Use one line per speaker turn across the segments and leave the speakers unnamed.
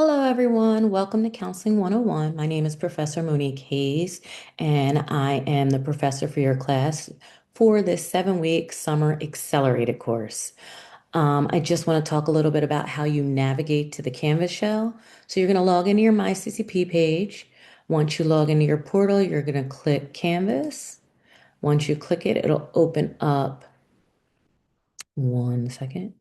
Hello, everyone. Welcome to Counseling 101. My name is Professor Monique Hayes, and I am the professor for your class for this 7-week summer accelerated course. I just want to talk a little bit about how you navigate to the Canvas shell. So you're going to log into your MyCCP page. Once you log into your portal, you're going to click Canvas. Once you click it, it'll open up. One second.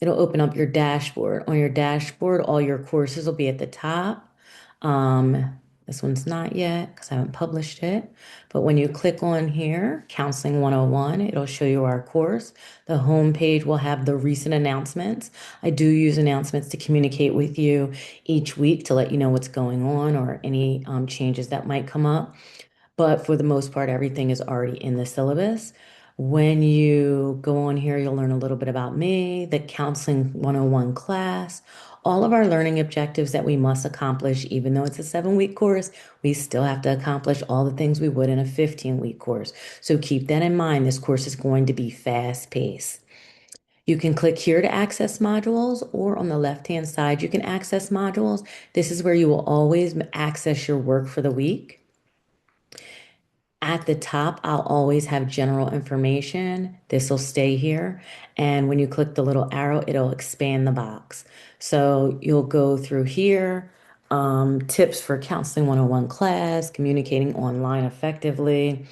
It'll open up your dashboard. On your dashboard, all your courses will be at the top. This one's not yet because I haven't published it. But when you click on here, Counseling 101, it'll show you our course. The home page will have the recent announcements. I do use announcements to communicate with you each week to let you know what's going on or any changes that might come up. But for the most part, everything is already in the syllabus. When you go on here, you'll learn a little bit about me, the Counseling 101 class, all of our learning objectives that we must accomplish. Even though it's a 7-week course, we still have to accomplish all the things we would in a 15-week course. So keep that in mind. This course is going to be fast paced. You can click here to access modules, or on the left-hand side, you can access modules. This is where you will always access your work for the week. At the top, I'll always have general information. This will stay here. And when you click the little arrow, it'll expand the box. So you'll go through here, tips for Counseling 101 class, communicating online effectively.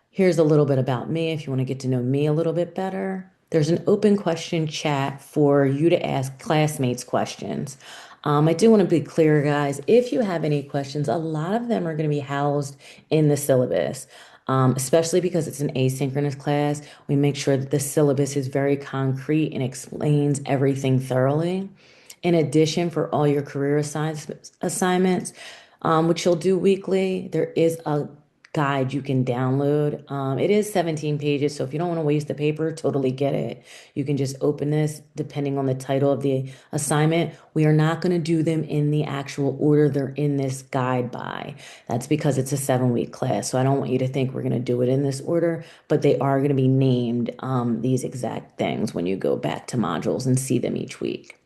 Here's a little bit about me if you want to get to know me a little bit better. There's an open question chat for you to ask classmates questions. I do want to be clear, guys, if you have any questions, a lot of them are going to be housed in the syllabus, especially because it's an asynchronous class. We make sure that the syllabus is very concrete and explains everything thoroughly. In addition, for all your career assignments, which you'll do weekly, there is a guide you can download. It is 17 pages, so if you don't want to waste the paper, totally get it. You can just open this depending on the title of the assignment. We are not going to do them in the actual order they're in this guide by. That's because it's a 7-week class, so I don't want you to think we're going to do it in this order, but they are going to be named these exact things when you go back to modules and see them each week.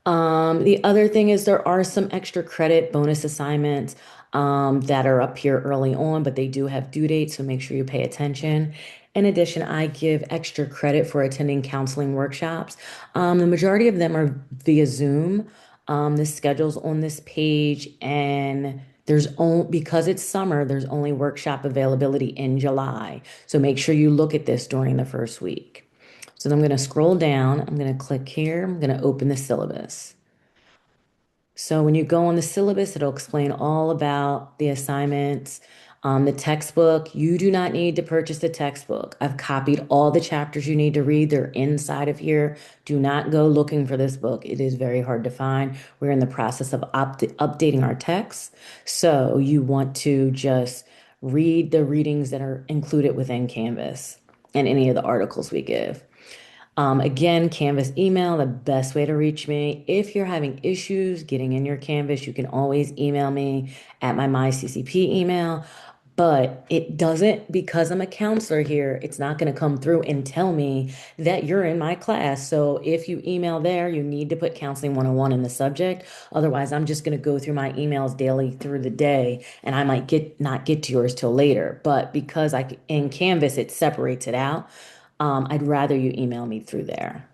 The other thing is there are some extra credit bonus assignments that are up here early on, but they do have due dates, so make sure you pay attention. In addition, I give extra credit for attending counseling workshops. The majority of them are via Zoom. The schedule's on this page, and there's only because it's summer, there's only workshop availability in July. So make sure you look at this during the first week. So I'm going to scroll down. I'm going to click here. I'm going to open the syllabus. So when you go on the syllabus, it'll explain all about the assignments, the textbook. You do not need to purchase the textbook. I've copied all the chapters you need to read. They're inside of here. Do not go looking for this book. It is very hard to find. We're in the process of updating our text. So you want to just read the readings that are included within Canvas and any of the articles we give. Again, Canvas email, the best way to reach me. If you're having issues getting in your Canvas, you can always email me at my MyCCP email. But it doesn't, because I'm a counselor here, it's not going to come through and tell me that you're in my class. So if you email there, you need to put Counseling 101 in the subject. Otherwise, I'm just going to go through my emails daily through the day, and I might not get to yours till later. But because in Canvas, it separates it out. I'd rather you email me through there.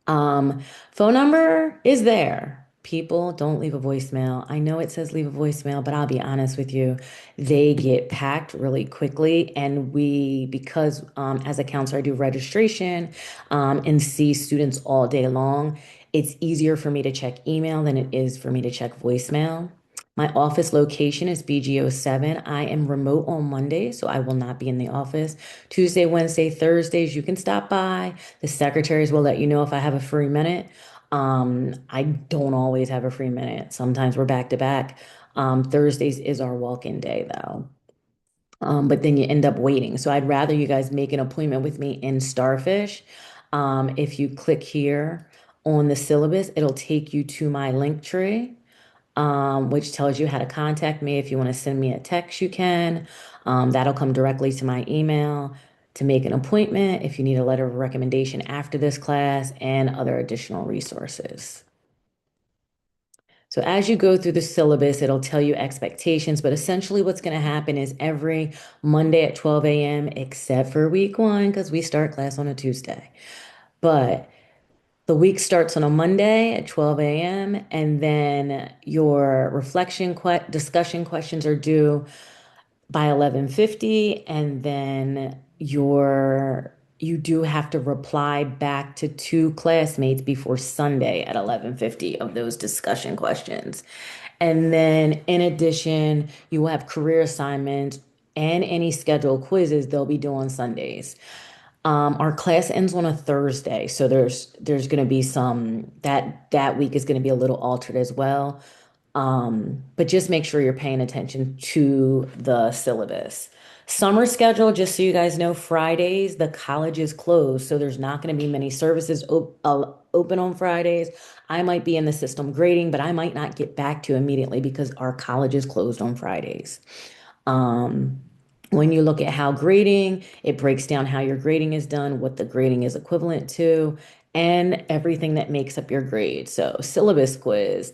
Phone number is there. People don't leave a voicemail. I know it says leave a voicemail, but I'll be honest with you, they get packed really quickly. And because as a counselor, I do registration and see students all day long, it's easier for me to check email than it is for me to check voicemail. My office location is BG07. I am remote on Monday, so I will not be in the office. Tuesday, Wednesday, Thursdays, you can stop by. The secretaries will let you know if I have a free minute. I don't always have a free minute. Sometimes we're back to back. Thursdays is our walk-in day, though. But then you end up waiting. So I'd rather you guys make an appointment with me in Starfish. If you click here on the syllabus, it'll take you to my link tree, which tells you how to contact me. If you want to send me a text, you can. That'll come directly to my email. to make an appointment, if you need a letter of recommendation after this class, and other additional resources. So as you go through the syllabus, it'll tell you expectations, but essentially what's going to happen is every Monday at 12 a.m., except for week one, because we start class on a Tuesday. But the week starts on a Monday at 12 a.m., and then your discussion questions are due by 11:50, and then you do have to reply back to two classmates before Sunday at 11:50 of those discussion questions. And then in addition, you will have career assignments and any scheduled quizzes they'll be doing Sundays. Our class ends on a Thursday, so there's going to be some that week is going to be a little altered as well. But just make sure you're paying attention to the syllabus. Summer schedule, just so you guys know, Fridays, the college is closed, so there's not going to be many services open on Fridays. I might be in the system grading, but I might not get back to you immediately because our college is closed on Fridays. Um, when you look at how grading, it breaks down how your grading is done, what the grading is equivalent to, and everything that makes up your grade. So, syllabus quiz,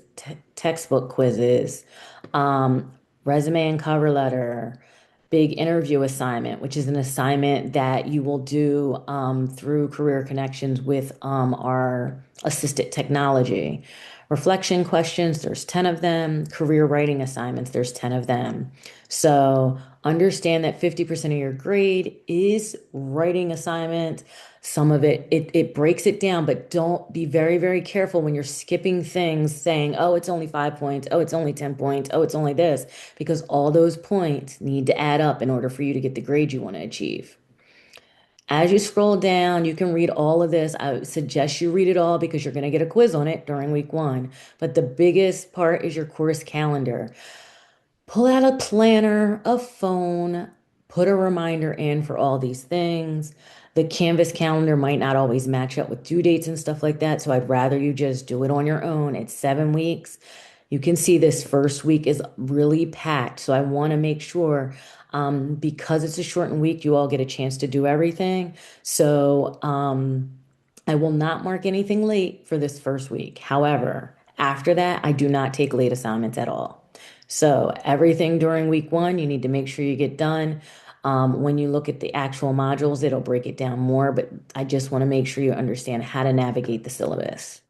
textbook quizzes, um, resume and cover letter, big interview assignment, which is an assignment that you will do through Career Connections with our assisted technology. Reflection questions, there's 10 of them. Career writing assignments, there's 10 of them. So understand that 50% of your grade is writing assignment. Some of it breaks it down, but don't be very, very careful when you're skipping things saying, oh, it's only 5 points. Oh, it's only 10 points. Oh, it's only this, because all those points need to add up in order for you to get the grade you want to achieve. As you scroll down, you can read all of this. I suggest you read it all because you're going to get a quiz on it during week one. But the biggest part is your course calendar. Pull out a planner, a phone, put a reminder in for all these things. The Canvas calendar might not always match up with due dates and stuff like that. So I'd rather you just do it on your own. It's 7 weeks. You can see this first week is really packed. So I want to make sure, because it's a shortened week, you all get a chance to do everything. So I will not mark anything late for this first week. However, after that, I do not take late assignments at all. So everything during week one, you need to make sure you get done. When you look at the actual modules, it'll break it down more, but I just want to make sure you understand how to navigate the syllabus.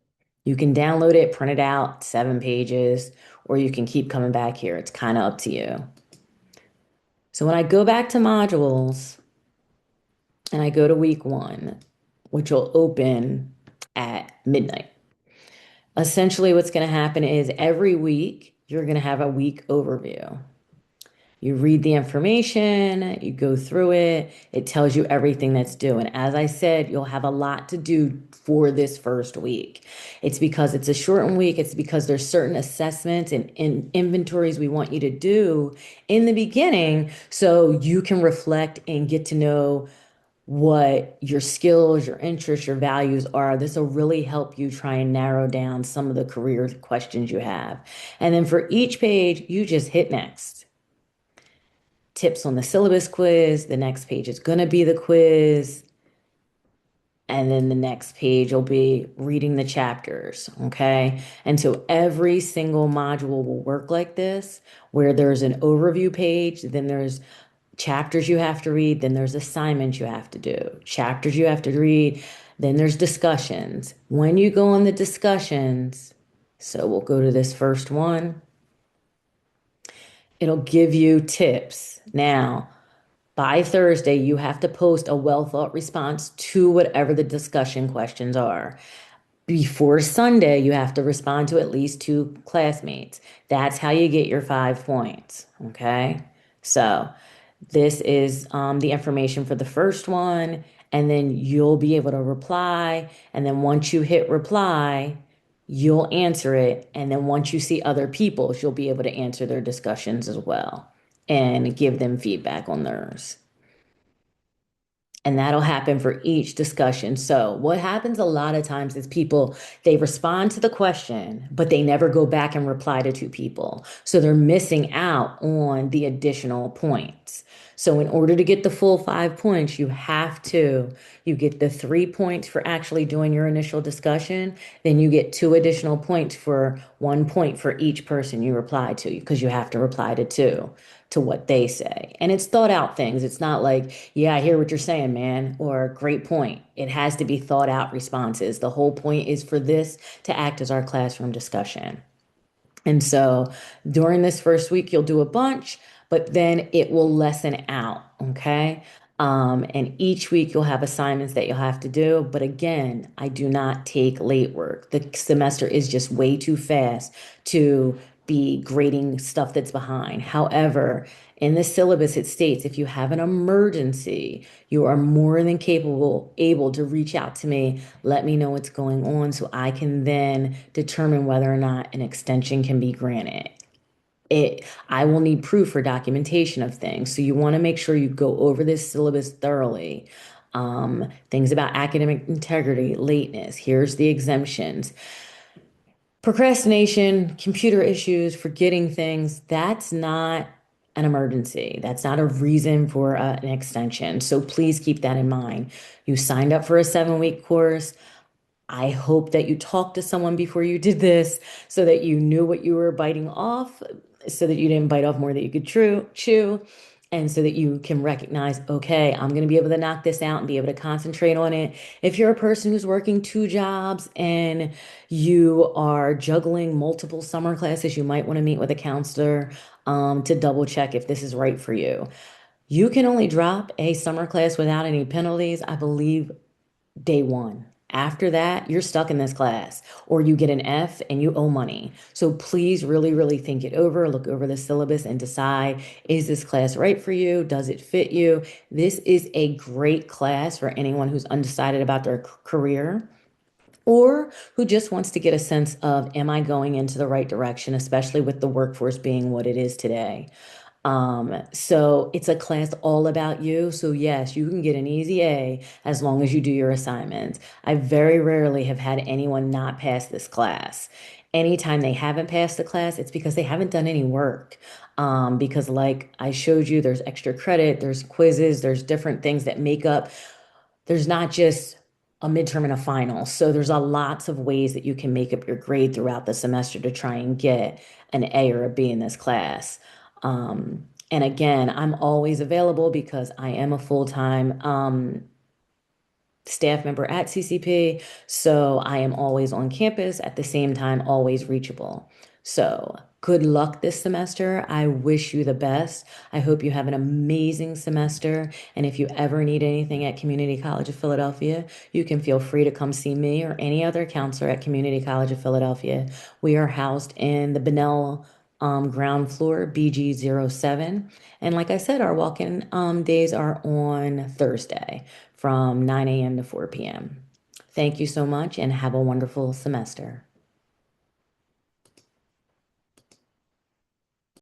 You can download it, print it out, 7 pages, or you can keep coming back here. It's kind of up to you. So when I go back to modules and I go to week one, which will open at midnight. Essentially, what's going to happen is every week, you're going to have a week overview. You read the information, you go through it, it tells you everything that's due. And as I said, you'll have a lot to do for this first week. It's because it's a shortened week, it's because there's certain assessments and inventories we want you to do in the beginning so you can reflect and get to know what your skills, your interests, your values are. This will really help you try and narrow down some of the career questions you have. And then for each page, you just hit next. Tips on the syllabus quiz. The next page is going to be the quiz. And then the next page will be reading the chapters. Okay. And so every single module will work like this, where there's an overview page, then there's chapters you have to read, then there's assignments you have to do, chapters you have to read, then there's discussions. When you go on the discussions, so we'll go to this first one, it'll give you tips. Now, by Thursday, you have to post a well thought response to whatever the discussion questions are. Before Sunday, you have to respond to at least two classmates. That's how you get your 5 points. Okay. So this is the information for the first one, and then you'll be able to reply. And then once you hit reply, you'll answer it. And then once you see other people's, you'll be able to answer their discussions as well and give them feedback on theirs. And that'll happen for each discussion. So what happens a lot of times is people, they respond to the question, but they never go back and reply to two people. So they're missing out on the additional points. So in order to get the full 5 points, you get the 3 points for actually doing your initial discussion. Then you get two additional points for 1 point for each person you reply to because you have to reply to two to what they say. And it's thought out things. It's not like, yeah, I hear what you're saying, man, or great point. It has to be thought out responses. The whole point is for this to act as our classroom discussion. And so during this first week, you'll do a bunch, but then it will lessen out. Okay. And each week you'll have assignments that you'll have to do. But again, I do not take late work. The semester is just way too fast to be grading stuff that's behind. However, in the syllabus, it states if you have an emergency, you are more than able to reach out to me, let me know what's going on so I can then determine whether or not an extension can be granted. I will need proof or documentation of things. So you want to make sure you go over this syllabus thoroughly. Things about academic integrity, lateness. Here's the exemptions. Procrastination, computer issues, forgetting things, that's not an emergency. That's not a reason for an extension. So please keep that in mind. You signed up for a 7-week course. I hope that you talked to someone before you did this so that you knew what you were biting off, so that you didn't bite off more that you could chew, and so that you can recognize, okay, I'm going to be able to knock this out and be able to concentrate on it. If you're a person who's working two jobs and you are juggling multiple summer classes, you might want to meet with a counselor to double check if this is right for you. You can only drop a summer class without any penalties, I believe, day one. After that, you're stuck in this class, or you get an F and you owe money. So please really, really think it over, look over the syllabus and decide, is this class right for you? Does it fit you? This is a great class for anyone who's undecided about their career or who just wants to get a sense of, am I going into the right direction, especially with the workforce being what it is today. So it's a class all about you. So yes, you can get an easy A as long as you do your assignments. I very rarely have had anyone not pass this class. Anytime they haven't passed the class, it's because they haven't done any work. Because like I showed you, there's extra credit, there's quizzes, there's different things that make up. There's not just a midterm and a final. So there's a lots of ways that you can make up your grade throughout the semester to try and get an A or a B in this class. And again, I'm always available because I am a full-time staff member at CCP. So I am always on campus at the same time, always reachable. So good luck this semester. I wish you the best. I hope you have an amazing semester. And if you ever need anything at Community College of Philadelphia, you can feel free to come see me or any other counselor at Community College of Philadelphia. We are housed in the Bunnell ground floor, BG07. And like I said, our walk-in days are on Thursday from 9 a.m. to 4 p.m. Thank you so much and have a wonderful semester.